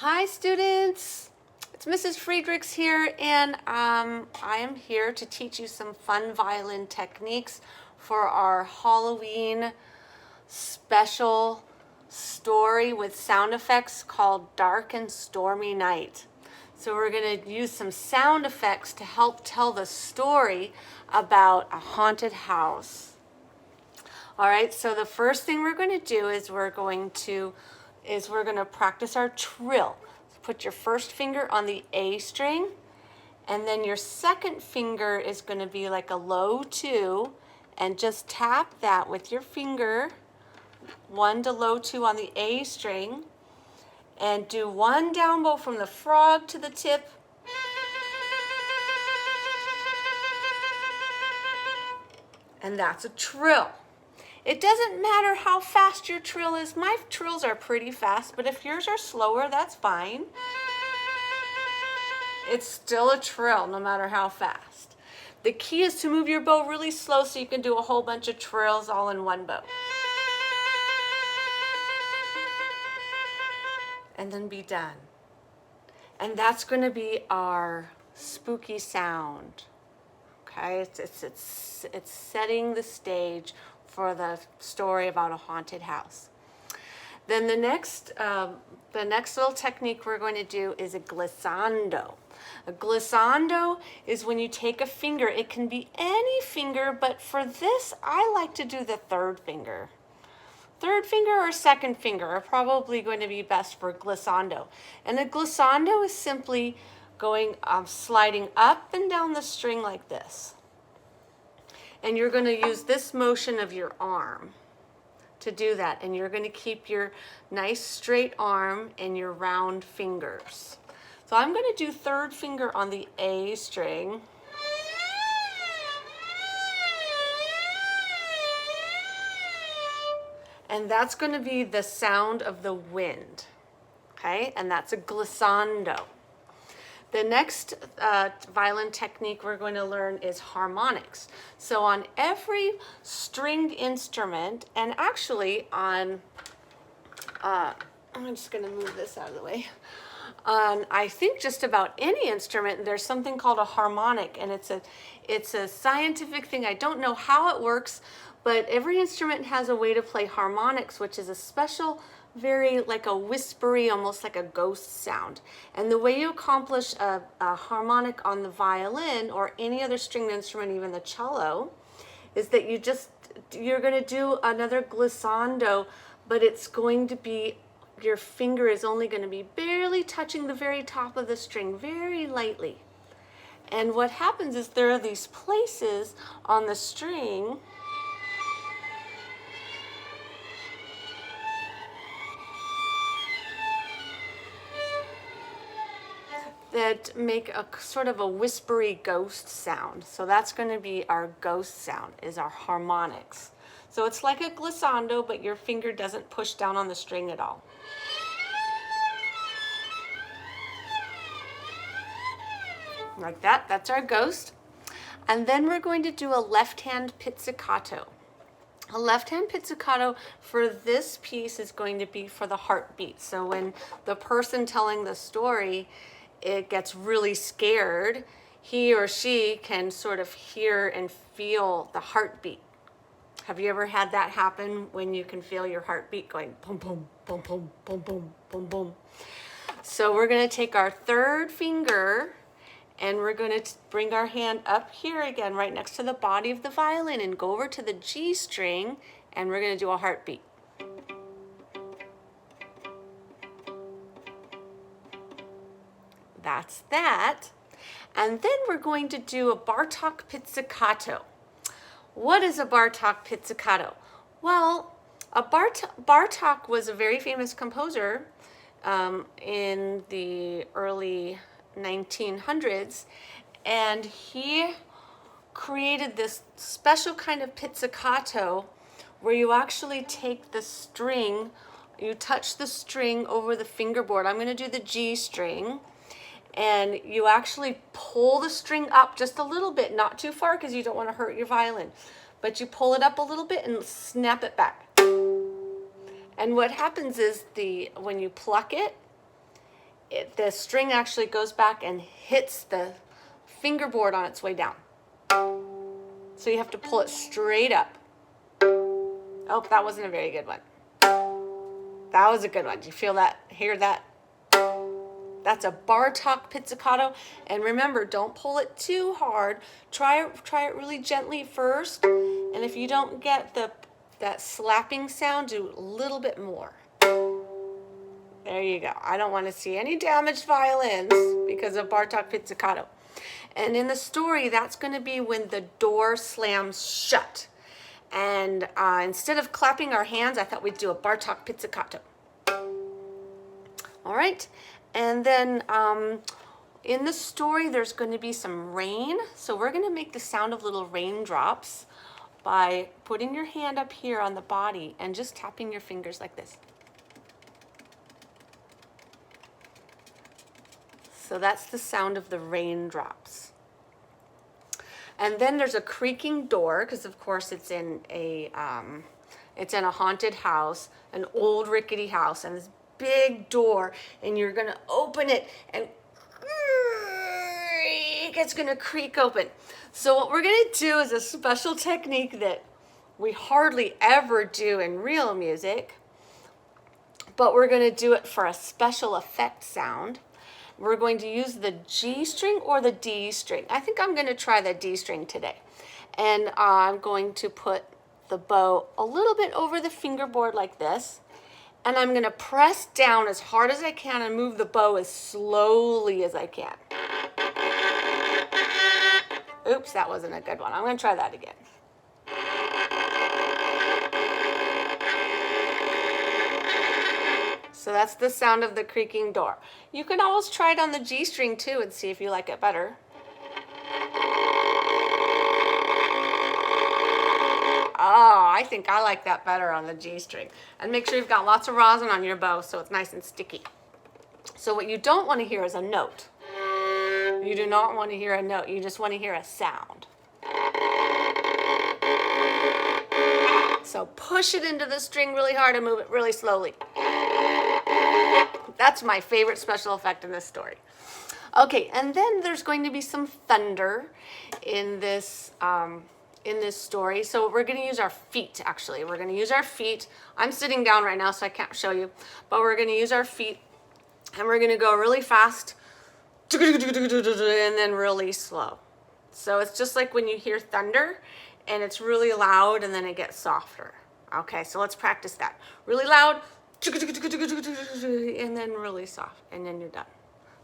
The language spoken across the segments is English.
Hi students, it's Mrs. Friedrichs here, and I am here to teach you some fun violin techniques for our Halloween special story with sound effects called Dark and Stormy Night. So we're going to use some sound effects to help tell the story about a haunted house. All right, so the first thing we're going to do is we're going to practice our trill. So put your first finger on the A string, and then your second finger is going to be like a low 2, and just tap that with your finger, 1 to low 2 on the A string, and do 1 down bow from the frog to the tip, and that's a trill. It doesn't matter how fast your trill is. My trills are pretty fast, but if yours are slower, that's fine. It's still a trill no matter how fast. The key is to move your bow really slow so you can do a whole bunch of trills all in one bow. And then be done. And that's going to be our spooky sound. Okay, it's setting the stage for the story about a haunted house. Then the next little technique we're going to do is a glissando. A glissando is when you take a finger. It can be any finger, but for this, I like to do the third finger. Third finger or second finger are probably going to be best for glissando. And a glissando is simply going, sliding up and down the string like this. And you're going to use this motion of your arm to do that. And you're going to keep your nice straight arm and your round fingers. So I'm going to do third finger on the A string. And that's going to be the sound of the wind. Okay? And that's a glissando. The next violin technique we're going to learn is harmonics. So on every stringed instrument, and actually on, I'm just going to move this out of the way. On, I think, just about any instrument, there's something called a harmonic, and it's a scientific thing. I don't know how it works, but every instrument has a way to play harmonics, which is a special, very like a whispery, almost like a ghost sound. And the way you accomplish a harmonic on the violin or any other stringed instrument, even the cello, is that you're going to do another glissando, but it's going to be, your finger is only going to be barely touching the very top of the string, very lightly. And what happens is there are these places on the string that make a sort of a whispery ghost sound. So that's going to be our ghost sound, is our harmonics. So it's like a glissando, but your finger doesn't push down on the string at all. Like that, that's our ghost. And then we're going to do a left-hand pizzicato. A left-hand pizzicato for this piece is going to be for the heartbeat. So when the person telling the story, it gets really scared, he or she can sort of hear and feel the heartbeat. Have you ever had that happen when you can feel your heartbeat going boom, boom, boom, boom, boom, boom, boom, boom? So we're going to take our third finger and we're going to bring our hand up here again, right next to the body of the violin, and go over to the G string, and we're going to do a heartbeat. That's that. And then we're going to do a Bartók pizzicato. What is a Bartók pizzicato? Well, Bartók was a very famous composer in the early 1900s, and he created this special kind of pizzicato where you actually take the string, you touch the string over the fingerboard. I'm going to do the G string. And you actually pull the string up just a little bit, not too far because you don't want to hurt your violin. But you pull it up a little bit and snap it back. And what happens is when you pluck it, the string actually goes back and hits the fingerboard on its way down. So you have to pull it straight up. Oh, that wasn't a very good one. That was a good one. Do you feel that? Hear that? That's a Bartok pizzicato. And remember, don't pull it too hard. Try it really gently first. And if you don't get that slapping sound, do a little bit more. There you go. I don't want to see any damaged violins because of Bartok pizzicato. And in the story, that's going to be when the door slams shut. And instead of clapping our hands, I thought we'd do a Bartok pizzicato. All right. And then in the story, there's going to be some rain. So we're going to make the sound of little raindrops by putting your hand up here on the body and just tapping your fingers like this. So that's the sound of the raindrops. And then there's a creaking door, because of course it's in a haunted house, an old rickety house, and this big door, and you're gonna open it, and it's gonna creak open. So what we're gonna do is a special technique that we hardly ever do in real music, but we're gonna do it for a special effect sound. We're going to use the G string or the D string. I think I'm going to try the D string today. And I'm going to put the bow a little bit over the fingerboard like this. And I'm going to press down as hard as I can and move the bow as slowly as I can. Oops, that wasn't a good one. I'm going to try that again. So that's the sound of the creaking door. You can always try it on the G string too and see if you like it better. Oh, I think I like that better on the G string. And make sure you've got lots of rosin on your bow so it's nice and sticky. So what you don't want to hear is a note. You do not want to hear a note. You just want to hear a sound. So push it into the string really hard and move it really slowly. That's my favorite special effect in this story. Okay, and then there's going to be some thunder in this story. So we're going to use our feet, actually. We're going to use our feet. I'm sitting down right now, so I can't show you. But we're going to use our feet, and we're going to go really fast, and then really slow. So it's just like when you hear thunder, and it's really loud, and then it gets softer. Okay, so let's practice that. Really loud, and then really soft, and then you're done.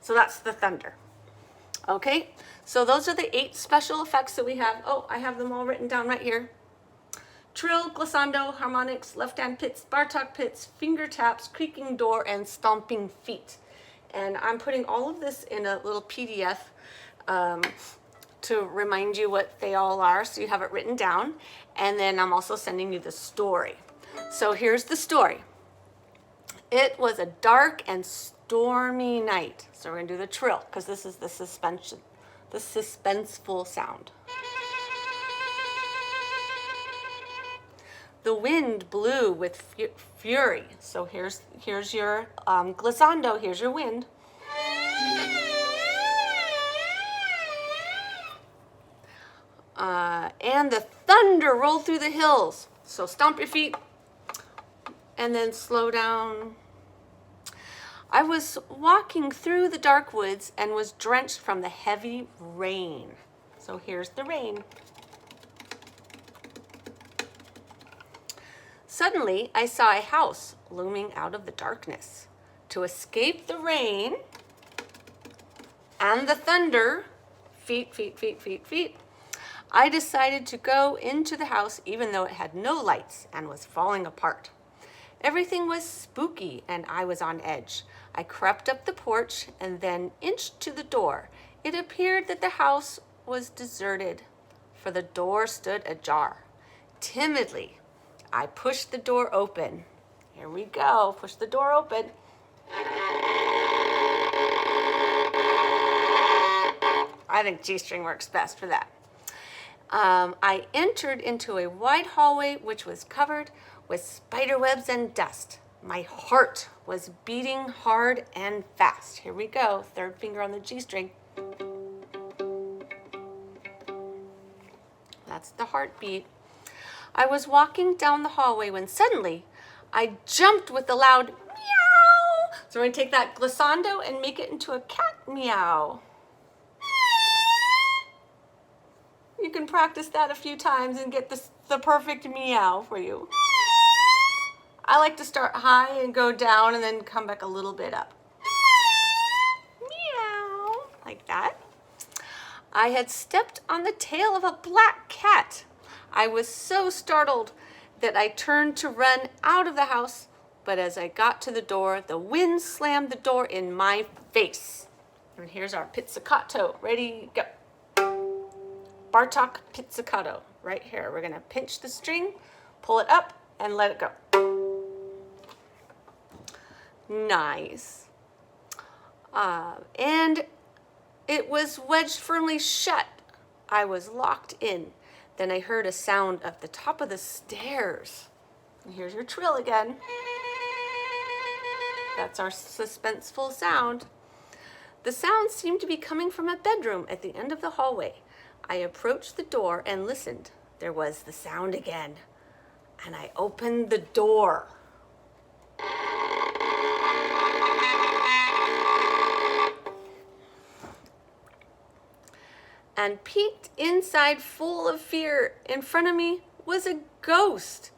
So that's the thunder. Okay, so those are the 8 special effects that we have. Oh, I have them all written down right here. Trill, glissando, harmonics, left-hand pits, Bartok pits, finger taps, creaking door, and stomping feet. And I'm putting all of this in a little PDF to remind you what they all are, so you have it written down. And then I'm also sending you the story. So here's the story. It was a dark and stormy night. So we're going to do the trill, because this is the suspenseful sound. The wind blew with fury. So here's your glissando. Here's your wind. And the thunder rolled through the hills. So stomp your feet and then slow down. I was walking through the dark woods and was drenched from the heavy rain. So here's the rain. Suddenly, I saw a house looming out of the darkness. To escape the rain and the thunder, feet, feet, feet, feet, feet, I decided to go into the house even though it had no lights and was falling apart. Everything was spooky and I was on edge. I crept up the porch and then inched to the door. It appeared that the house was deserted, for the door stood ajar. Timidly, I pushed the door open. Here we go, push the door open. I think G-string works best for that. I entered into a wide hallway which was covered with spider webs and dust. My heart was beating hard and fast. Here we go. Third finger on the G string. That's the heartbeat. I was walking down the hallway when suddenly I jumped with a loud meow. So we're going to take that glissando and make it into a cat meow. You can practice that a few times and get the perfect meow for you. I like to start high and go down and then come back a little bit up. Meow, like that. I had stepped on the tail of a black cat. I was so startled that I turned to run out of the house, but as I got to the door, the wind slammed the door in my face. And here's our pizzicato. Ready, go. Bartok pizzicato, right here. We're gonna pinch the string, pull it up, and let it go. Nice. And it was wedged firmly shut. I was locked in. Then I heard a sound at the top of the stairs. And here's your trill again. That's our suspenseful sound. The sound seemed to be coming from a bedroom at the end of the hallway. I approached the door and listened. There was the sound again. And I opened the door. And peeked inside full of fear. In front of me was a ghost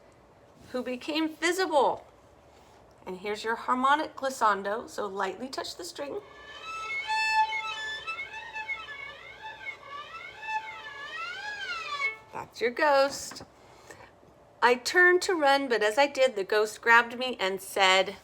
who became visible. And here's your harmonic glissando. So lightly touch the string. That's your ghost. I turned to run, but as I did, the ghost grabbed me and said,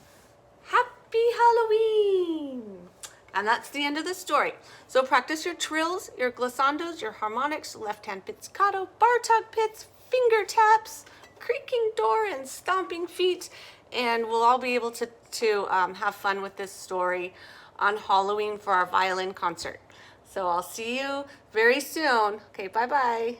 "Happy Halloween!" And that's the end of the story. So practice your trills, your glissandos, your harmonics, left hand pizzicato, Bartok pits, finger taps, creaking door, and stomping feet. And we'll all be able to have fun with this story on Halloween for our violin concert. So I'll see you very soon. Okay, bye-bye.